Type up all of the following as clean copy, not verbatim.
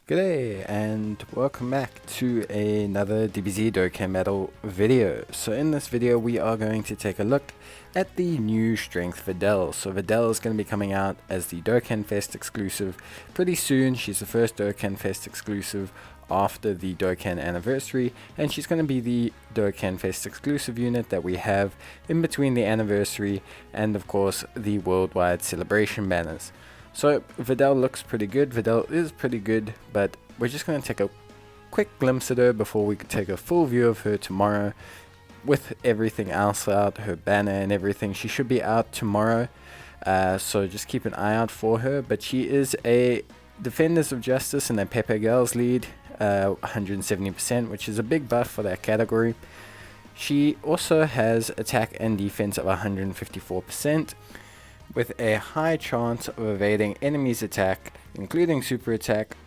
G'day and welcome back to another DBZ Dokkan Metal video. So in this video we are going to take a look at the new strength Videl. So Videl is going to be coming out as the Dokkan Fest exclusive pretty soon. She's the first Dokkan Fest exclusive after the Dokkan anniversary, and she's going to be the Dokkan Fest exclusive unit that we have in between the anniversary and of course the worldwide celebration banners. So Videl looks pretty good. Videl is pretty good, but we're just going to take a quick glimpse at her before we could take a full view of her tomorrow. With everything else out, her banner and everything, she should be out tomorrow. So just keep an eye out for her. But she is a Defenders of Justice in a Pepe Girls lead, 170%, which is a big buff for that category. She also has attack and defense of 154%. With a high chance of evading enemies' attack, including super attack,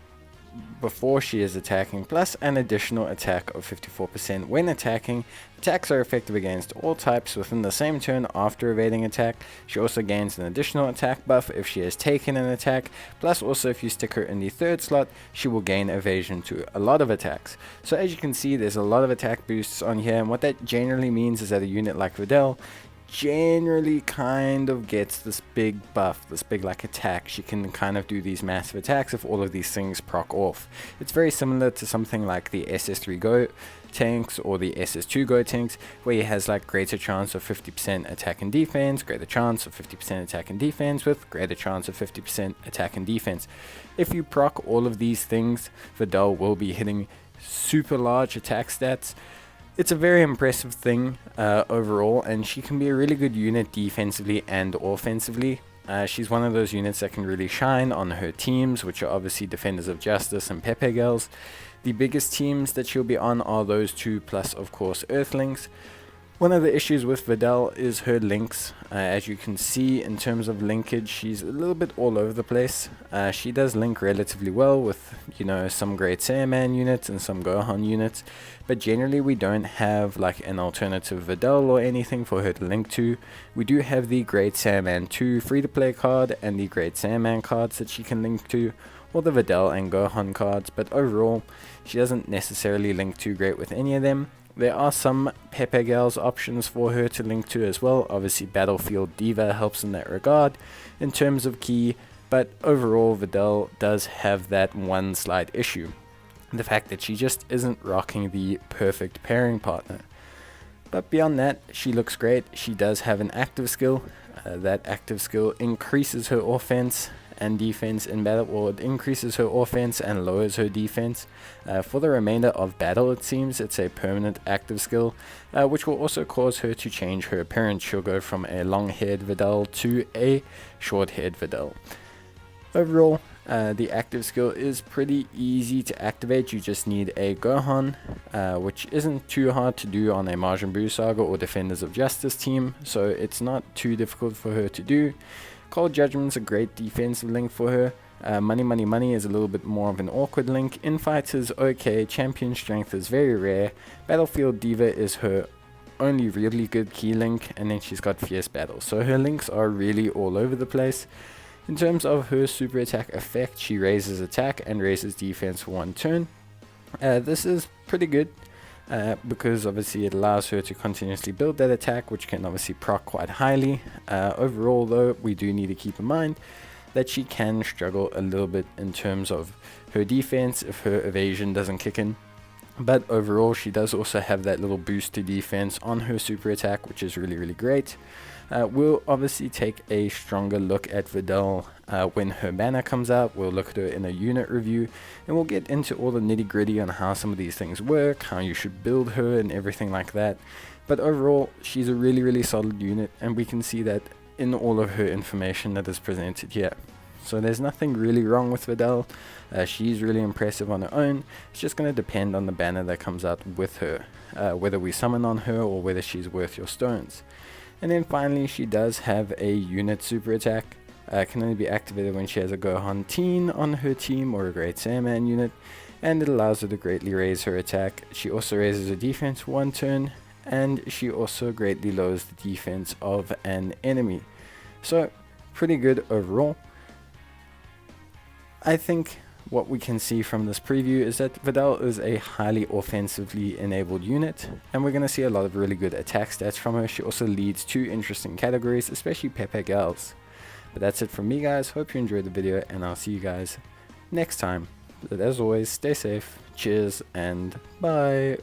before she is attacking, plus an additional attack of 54% when attacking. Attacks are effective against all types within the same turn after evading attack. She also gains an additional attack buff if she has taken an attack, plus also if you stick her in the third slot, she will gain evasion to a lot of attacks. So as you can see, there's a lot of attack boosts on here, and what that generally means is that a unit like Videl generally kind of gets this big buff, this big like attack. She can kind of do these massive attacks if all of these things proc off. It's very similar to something like the SS3 Go tanks or the SS2 Go tanks, where he has like greater chance of 50% attack and defense, greater chance of 50% attack and defense with greater chance of 50% attack and defense. If you proc all of these things, Videl will be hitting super large attack stats. It's a very impressive thing overall, and she can be a really good unit defensively and offensively. She's one of those units that can really shine on her teams, which are obviously Defenders of Justice and Pepe Girls. The biggest teams that she'll be on are those two, plus of course Earthlings. One of the issues with Videl is her links. As you can see, in terms of linkage, she's a little bit all over the place. She does link relatively well with, some Great Saiyaman units and some Gohan units, but generally we don't have like an alternative Videl or anything for her to link to. We do have the Great Saiyaman 2 free-to-play card and the Great Saiyaman cards that she can link to, or the Videl and Gohan cards, but overall she doesn't necessarily link too great with any of them. There are some Pepe Girls options for her to link to as well. Obviously Battlefield Diva helps in that regard in terms of key, but overall Videl does have that one slight issue. The fact that she just isn't rocking the perfect pairing partner. But beyond that, she looks great. She does have an active skill. That active skill increases her offense and defense in battle, or it increases her offense and lowers her defense. For the remainder of battle, it seems it's a permanent active skill, which will also cause her to change her appearance. She'll go from a long-haired Videl to a short-haired Videl. Overall, the active skill is pretty easy to activate. You just need a Gohan, which isn't too hard to do on a Majin Buu Saga or Defenders of Justice team, so it's not too difficult for her to do. Cold Judgment's a great defensive link for her. Money Money Money is a little bit more of an awkward link. Infight is okay. Champion Strength is very rare. Battlefield Diva is her only really good key link, and then she's got Fierce Battle. So her links are really all over the place. In terms of her super attack effect, she raises attack and raises defense for one turn. This is pretty good. Because obviously it allows her to continuously build that attack, which can obviously proc quite highly. Overall though, we do need to keep in mind that she can struggle a little bit in terms of her defense if her evasion doesn't kick in. But overall, she does also have that little boost to defense on her super attack, which is really, really great. We'll obviously take a stronger look at Videl when her banner comes out. We'll look at her in a unit review, and we'll get into all the nitty gritty on how some of these things work, how you should build her and everything like that. But overall, she's a really, really solid unit, and we can see that in all of her information that is presented here. So there's nothing really wrong with Videl. She's really impressive on her own. It's just going to depend on the banner that comes out with her, whether we summon on her or whether she's worth your stones. And then finally, she does have a unit super attack. Can only be activated when she has a Gohan teen on her team or a Great Saiyaman unit, and it allows her to greatly raise her attack. She also raises her defense for one turn, and she also greatly lowers the defense of an enemy. So pretty good overall. I think what we can see from this preview is that Videl is a highly offensively enabled unit, and we're going to see a lot of really good attack stats from her. She also leads 2 interesting categories, especially Pepe Gals. But that's it from me, guys. Hope you enjoyed the video, and I'll see you guys next time. But as always, stay safe, cheers, and bye.